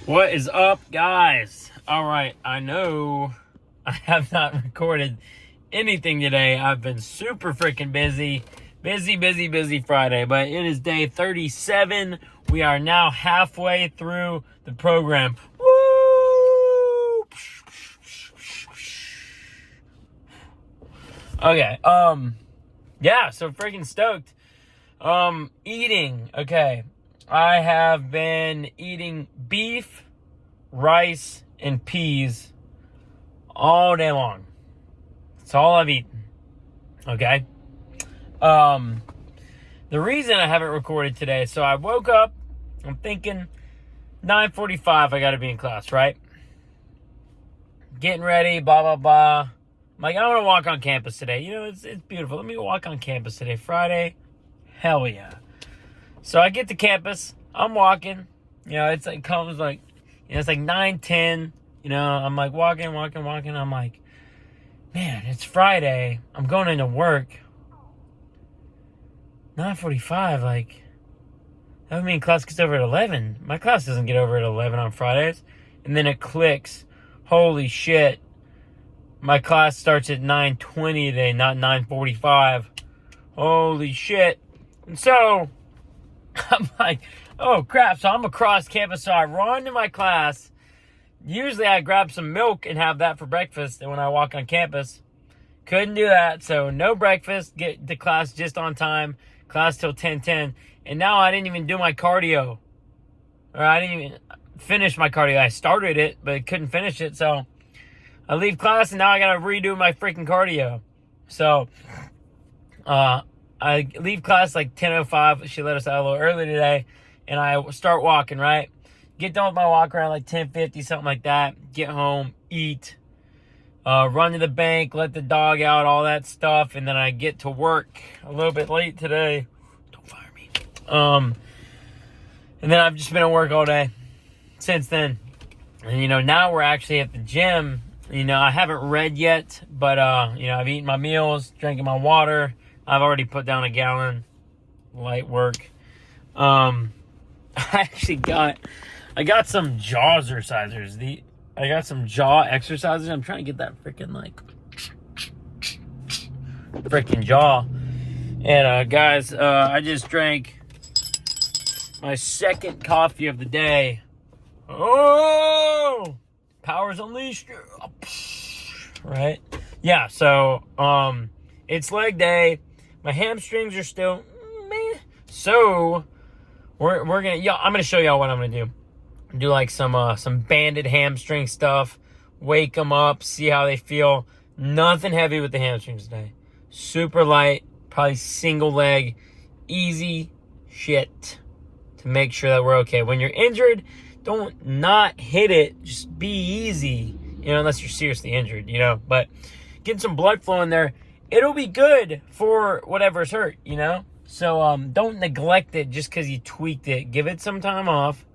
What is up, guys? All right, I know I have not recorded anything today. I've been super freaking busy. Busy Friday, but it is day 37. We are now halfway through the program. Woo! Okay, yeah, so freaking stoked. Eating, okay. I have been eating beef, rice, and peas all day long. That's all I've eaten. Okay? The reason I haven't recorded today, so I woke up, I'm thinking 9:45 I gotta be in class, right? Getting ready, blah, blah, blah. I'm like, I want to walk on campus today. You know, it's beautiful. Let me walk on campus today. Friday, hell yeah. So I get to campus, I'm walking, you know, it's like, comes like, you know, it's like 9:10, you know, I'm like walking, I'm like, man, it's Friday, I'm going into work, 9:45, like, that would mean class gets over at 11, my class doesn't get over at 11 on Fridays, and then it clicks, holy shit, my class starts at 9:20 today, not 9:45, holy shit, and so, I'm like, oh crap, so I'm across campus, so I run to my class. Usually I grab some milk and have that for breakfast, and when I walk on campus, couldn't do that, so no breakfast, get to class just on time, class till 10:10, and now I didn't even do my cardio, or I didn't even finish my cardio. I started it, but couldn't finish it, so I leave class, and now I gotta redo my freaking cardio, so, I leave class like 10:05. She let us out a little early today. And I start walking, right? Get done with my walk around like 10:50, something like that. Get home, eat, run to the bank, let the dog out, all that stuff. And then I get to work a little bit late today. Don't fire me. And then I've just been at work all day since then. And, you know, now we're actually at the gym. You know, I haven't read yet. But, you know, I've eaten my meals, drinking my water. I've already put down a gallon. Light work. I got some jaw exercisers. I got some jaw exercises. I'm trying to get that freaking jaw. And guys, I just drank my second coffee of the day. Oh, powers unleashed. Right? Yeah. So it's leg day. My hamstrings are still meh. So we're gonna, yeah, I'm gonna show y'all what I'm gonna do. Do like some banded hamstring stuff, wake them up, see how they feel. Nothing heavy with the hamstrings today. Super light, probably single leg, easy shit to make sure that we're okay. When you're injured, don't not hit it. Just be easy, you know, unless you're seriously injured, you know. But getting some blood flow in there, it'll be good for whatever's hurt, you know? So don't neglect it just because you tweaked it. Give it some time off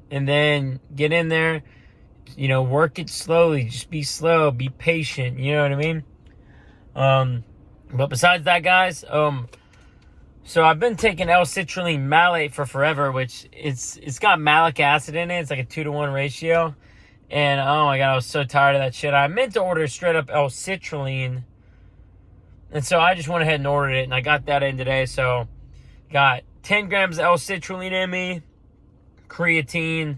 and then get in there, you know, work it slowly. Just be slow, be patient, you know what I mean? But besides that, guys, so I've been taking L-citrulline malate for forever, which it's got malic acid in it. It's like a 2-to-1 ratio. And oh my God, I was so tired of that shit. I meant to order straight up L-citrulline. And so I just went ahead and ordered it, and I got that in today. So got 10 grams of L-citrulline in me, creatine,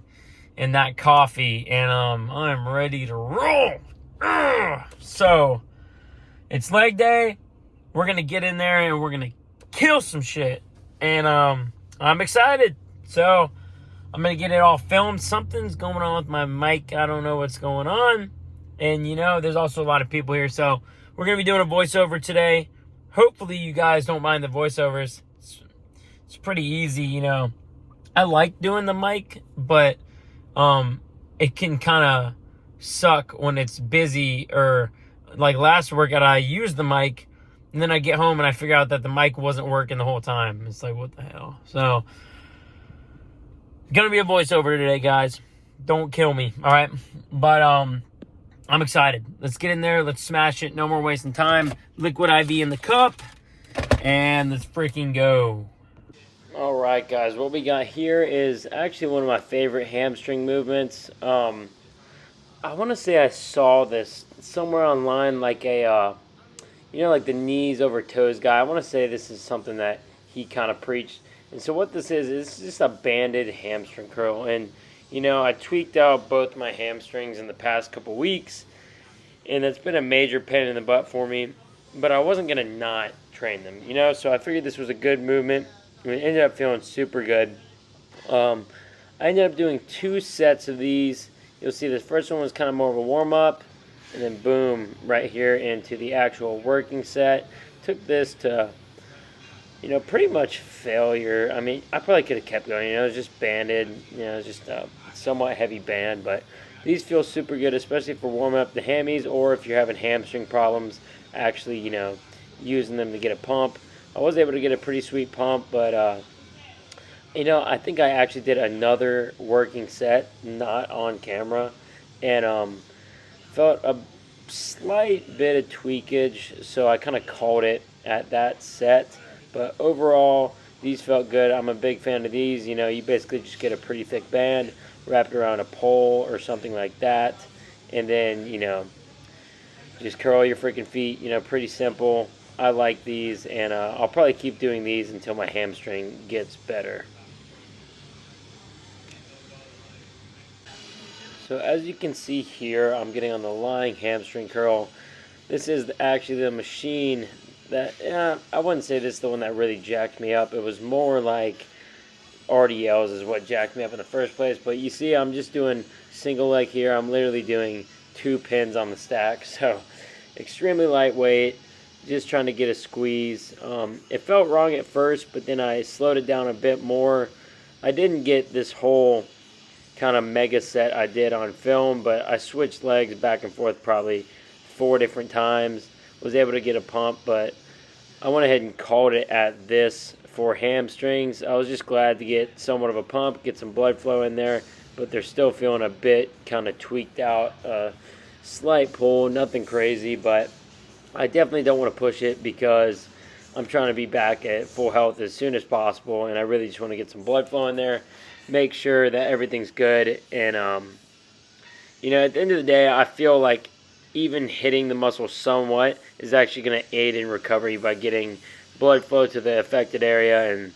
and that coffee. And I'm ready to roll. So it's leg day. We're going to get in there, and we're going to kill some shit. And I'm excited. So I'm going to get it all filmed. Something's going on with my mic. I don't know what's going on. And, you know, there's also a lot of people here. So we're going to be doing a voiceover today. Hopefully you guys don't mind the voiceovers. It's pretty easy, you know. I like doing the mic, but it can kind of suck when it's busy. Or like last workout, I used the mic, and then I get home and I figure out that the mic wasn't working the whole time. It's like, what the hell? So, going to be a voiceover today, guys. Don't kill me, all right? But I'm excited. Let's get in there. Let's smash it. No more wasting time. Liquid IV in the cup. And let's freaking go. All right. Alright guys, what we got here is actually one of my favorite hamstring movements. I want to say I saw this somewhere online, like a, like the knees over toes guy. I want to say this is something that he kind of preached. And so what this is just a banded hamstring curl. And, I tweaked out both my hamstrings in the past couple weeks, and it's been a major pain in the butt for me. But I wasn't going to not train them, so I figured this was a good movement. It ended up feeling super good. I ended up doing 2 sets of these. You'll see the first one was kind of more of a warm-up, and then boom, right here into the actual working set. Took this to, pretty much failure. I mean, I probably could have kept going. It was just banded. It was just a somewhat heavy band, but these feel super good, especially for warming up the hammies, or if you're having hamstring problems, actually, using them to get a pump. I was able to get a pretty sweet pump, but, I think I actually did another working set, not on camera, and felt a slight bit of tweakage, so I kind of called it at that set. But overall, these felt good. I'm a big fan of these. You basically just get a pretty thick band, wrap it around a pole or something like that, and then, just curl your freaking feet. Pretty simple. I like these, and I'll probably keep doing these until my hamstring gets better. So as you can see here, I'm getting on the lying hamstring curl. This is actually the machine that, I wouldn't say this is the one that really jacked me up. It was more like RDLs is what jacked me up in the first place. But you see, I'm just doing single leg here. I'm literally doing 2 pins on the stack. So extremely lightweight. Just trying to get a squeeze. It felt wrong at first, but then I slowed it down a bit more. I didn't get this whole kind of mega set I did on film, but I switched legs back and forth probably 4 different times. Was able to get a pump, but I went ahead and called it at this for hamstrings. I was just glad to get somewhat of a pump, get some blood flow in there, but they're still feeling a bit kind of tweaked out. Slight pull, nothing crazy, but I definitely don't want to push it because I'm trying to be back at full health as soon as possible, and I really just want to get some blood flow in there, make sure that everything's good, and at the end of the day, I feel like even hitting the muscle somewhat is actually going to aid in recovery by getting blood flow to the affected area and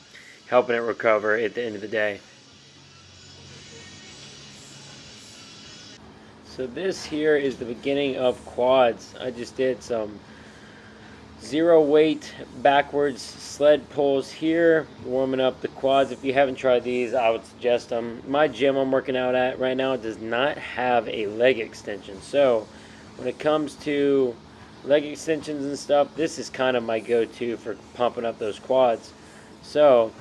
helping it recover at the end of the day. So this here is the beginning of quads. I just did some 0 weight backwards sled pulls here, warming up the quads. If you haven't tried these, I would suggest them. My gym I'm working out at right now does not have a leg extension, so when it comes to leg extensions and stuff, this is kind of my go-to for pumping up those quads. So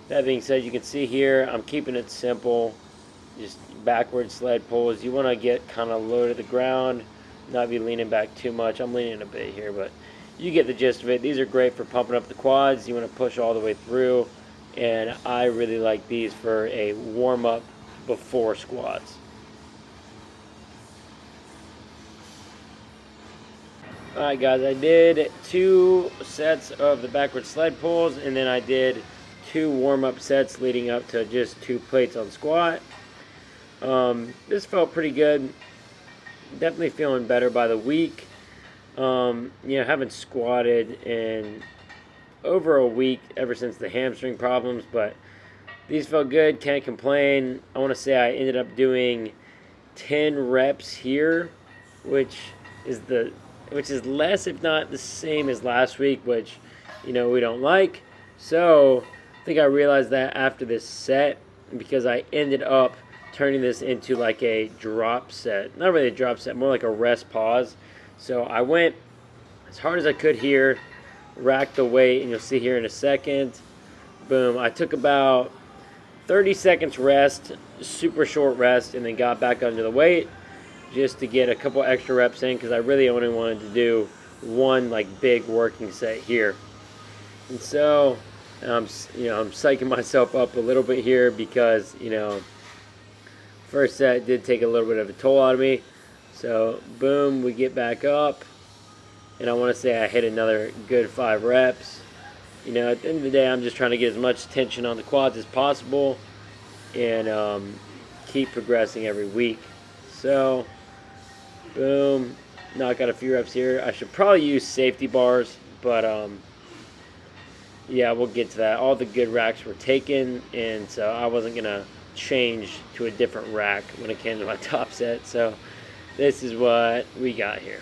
that being said, you can see here I'm keeping it simple, just backward sled pulls. You want to get kind of low to the ground, not be leaning back too much. I'm leaning a bit here, but you get the gist of it. These are great for pumping up the quads. You want to push all the way through, and I really like these for a warm-up before squats. Alright guys, I did 2 sets of the backward sled pulls, and then I did 2 warm-up sets leading up to just 2 plates on squat. This felt pretty good. Definitely feeling better by the week. Haven't squatted in over a week ever since the hamstring problems, but these felt good. Can't complain. I want to say I ended up doing 10 reps here, which is less, if not the same as last week, which we don't like. So I think I realized that after this set, because I ended up turning this into like a drop set. Not really a drop set, more like a rest pause. So I went as hard as I could here, racked the weight, and you'll see here in a second. Boom. I took about 30 seconds rest, super short rest, and then got back under the weight just to get a couple extra reps in, because I really only wanted to do one like big working set here. And so I'm psyching myself up a little bit here because first set did take a little bit of a toll out of me. So boom, we get back up, and I want to say I hit another good 5 reps. You know, at the end of the day, I'm just trying to get as much tension on the quads as possible and keep progressing every week. So, boom, knock out a few reps here. I should probably use safety bars, but yeah, we'll get to that. All the good racks were taken, and so I wasn't going to change to a different rack when it came to my top set. So this is what we got here.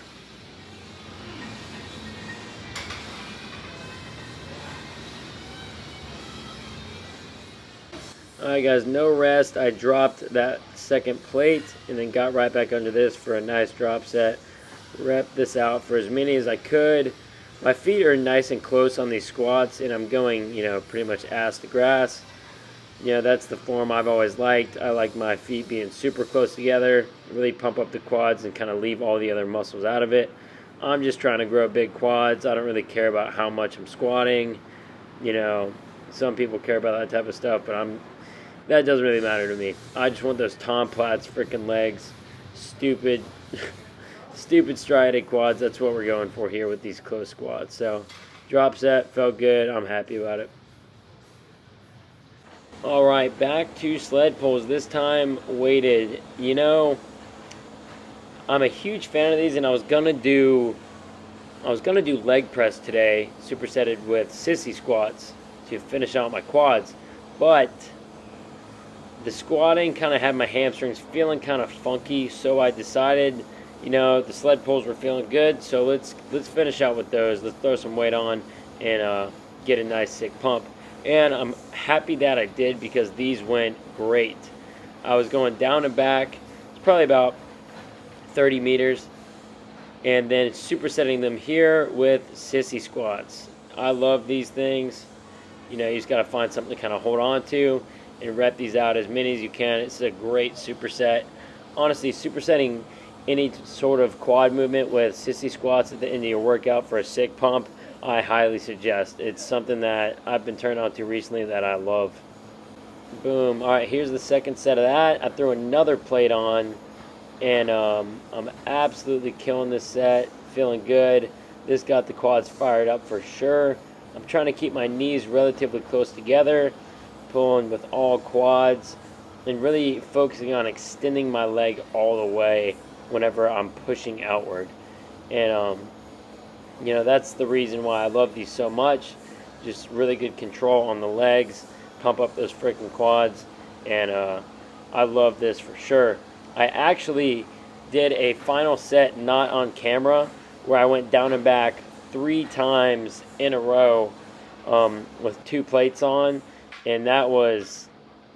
Alright guys, no rest. I dropped that second plate and then got right back under this for a nice drop set. Rep this out for as many as I could. My feet are nice and close on these squats, and I'm going, you know, pretty much ass to grass. You know, that's the form I've always liked. I like my feet being super close together, really pump up the quads and kind of leave all the other muscles out of it. I'm just trying to grow big quads. I don't really care about how much I'm squatting. You know, some people care about that type of stuff, but that doesn't really matter to me. I just want those Tom Platz freaking legs. Stupid striated quads. That's what we're going for here with these close squats. So, drop set, felt good. I'm happy about it. Alright, back to sled pulls. This time, weighted. You know, I'm a huge fan of these, and I was gonna do leg press today, supersetted with sissy squats to finish out my quads. But the squatting kind of had my hamstrings feeling kind of funky, so I decided, you know, the sled pulls were feeling good, so let's finish out with those. Let's throw some weight on and get a nice sick pump. And I'm happy that I did, because these went great. I was going down and back. It's probably about 30 meters. And then supersetting them here with sissy squats. I love these things. You know, you just got to find something to kind of hold on to and rep these out as many as you can. It's a great superset. Honestly, supersetting any sort of quad movement with sissy squats at the end of your workout for a sick pump, I highly suggest. It's something that I've been turned on to recently that I love. Boom. All right, here's the second set of that. I threw another plate on, and I'm absolutely killing this set. Feeling good. This got the quads fired up for sure. I'm trying to keep my knees relatively close together, pulling with all quads, and really focusing on extending my leg all the way whenever I'm pushing outward. And you know, that's the reason why I love these so much. Just really good control on the legs, pump up those freaking quads, and I love this for sure. I actually did a final set not on camera where I went down and back 3 times in a row with 2 plates on, and that was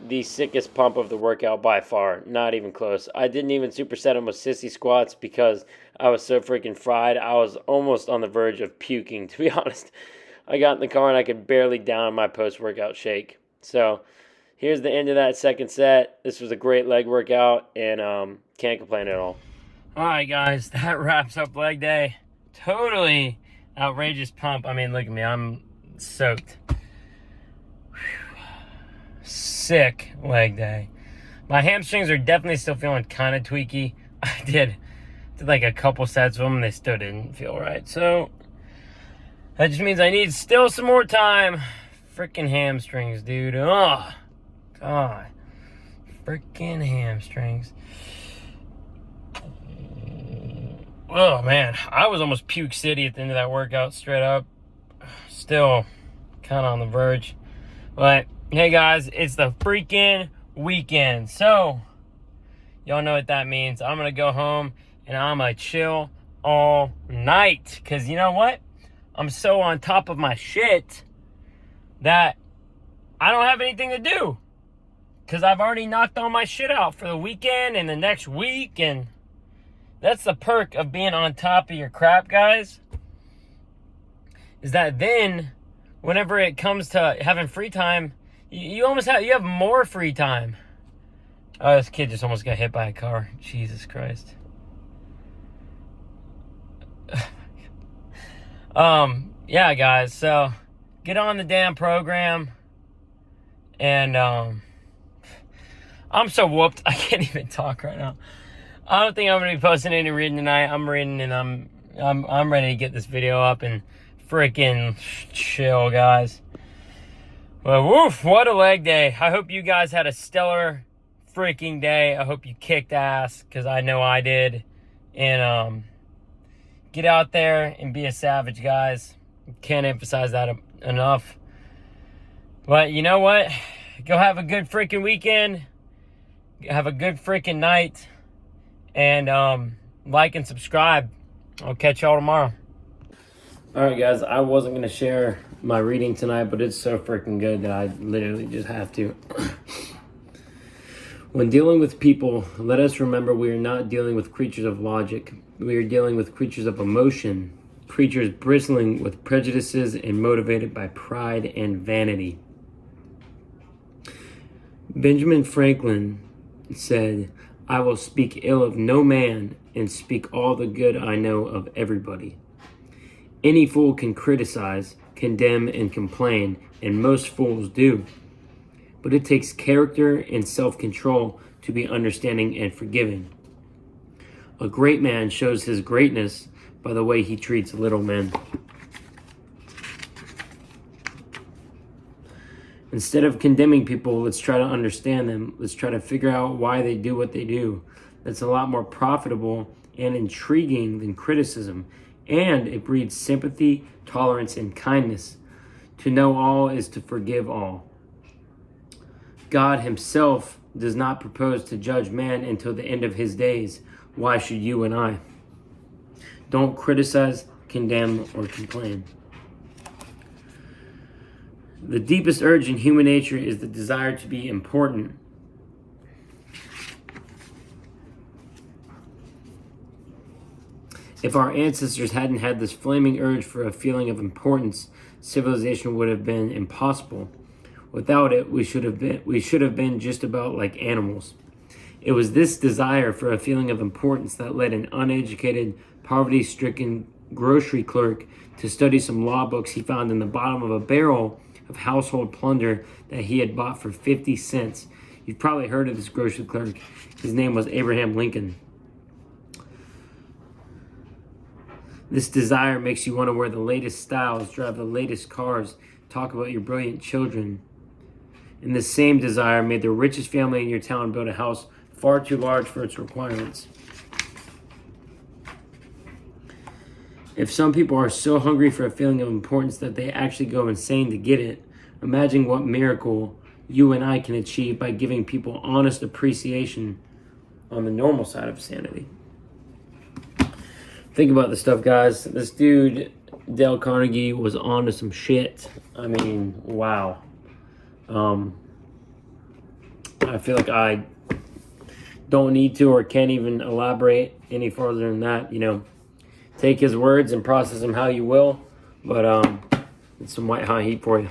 the sickest pump of the workout by far. Not even close. I didn't even superset them with sissy squats because I was so freaking fried. I was almost on the verge of puking, to be honest. I got in the car and I could barely down my post-workout shake. So here's the end of that second set. This was a great leg workout, and can't complain at all. Alright guys, that wraps up leg day. Totally outrageous pump. I mean, look at me. I'm soaked. Sick leg day. My hamstrings are definitely still feeling kind of tweaky. I did like a couple sets of them and they still didn't feel right. So that just means I need still some more time. Freaking hamstrings, dude. Oh, God. Freaking hamstrings. Oh, man. I was almost puke city at the end of that workout, straight up. Still kind of on the verge. But hey guys, it's the freaking weekend. So, y'all know what that means. I'm going to go home and I'm going to chill all night. Because you know what? I'm so on top of my shit that I don't have anything to do. Because I've already knocked all my shit out for the weekend and the next week. And that's the perk of being on top of your crap, guys. Is that then, whenever it comes to having free time, you have more free time. Oh, this kid just almost got hit by a car. Jesus Christ. Yeah, guys. So get on the damn program, and I'm so whooped. I can't even talk right now. I don't think I'm gonna be posting any reading tonight. I'm reading, and I'm ready to get this video up and freaking chill, guys. Well, woof, what a leg day. I hope you guys had a stellar freaking day. I hope you kicked ass, because I know I did. And get out there and be a savage, guys. Can't emphasize that enough. But you know what? Go have a good freaking weekend. Have a good freaking night. And like and subscribe. I'll catch y'all tomorrow. Alright, guys. I wasn't going to share my reading tonight, but it's so freaking good that I literally just have to. When dealing with people, let us remember we are not dealing with creatures of logic. We are dealing with creatures of emotion. Creatures bristling with prejudices and motivated by pride and vanity. Benjamin Franklin said, "I will speak ill of no man and speak all the good I know of everybody." Any fool can criticize, condemn, and complain, and most fools do. But it takes character and self-control to be understanding and forgiving. A great man shows his greatness by the way he treats little men. Instead of condemning people, let's try to understand them. Let's try to figure out why they do what they do. That's a lot more profitable and intriguing than criticism. And it breeds sympathy, tolerance, and kindness. To know all is to forgive all. God himself does not propose to judge man until the end of his days. Why should you and I? Don't criticize, condemn, or complain. The deepest urge in human nature is the desire to be important. If our ancestors hadn't had this flaming urge for a feeling of importance, civilization would have been impossible. Without it, we should have been just about like animals. It was this desire for a feeling of importance that led an uneducated, poverty-stricken grocery clerk to study some law books he found in the bottom of a barrel of household plunder that he had bought for 50 cents. You've probably heard of this grocery clerk. His name was Abraham Lincoln. This desire makes you want to wear the latest styles, drive the latest cars, talk about your brilliant children. And this same desire made the richest family in your town build a house far too large for its requirements. If some people are so hungry for a feeling of importance that they actually go insane to get it, imagine what miracle you and I can achieve by giving people honest appreciation on the normal side of sanity. Think about this stuff, guys. This dude, Dale Carnegie, was on to some shit. I mean, wow. I feel like I don't need to or can't even elaborate any further than that. You know, take his words and process them how you will. But it's some white hot heat for you.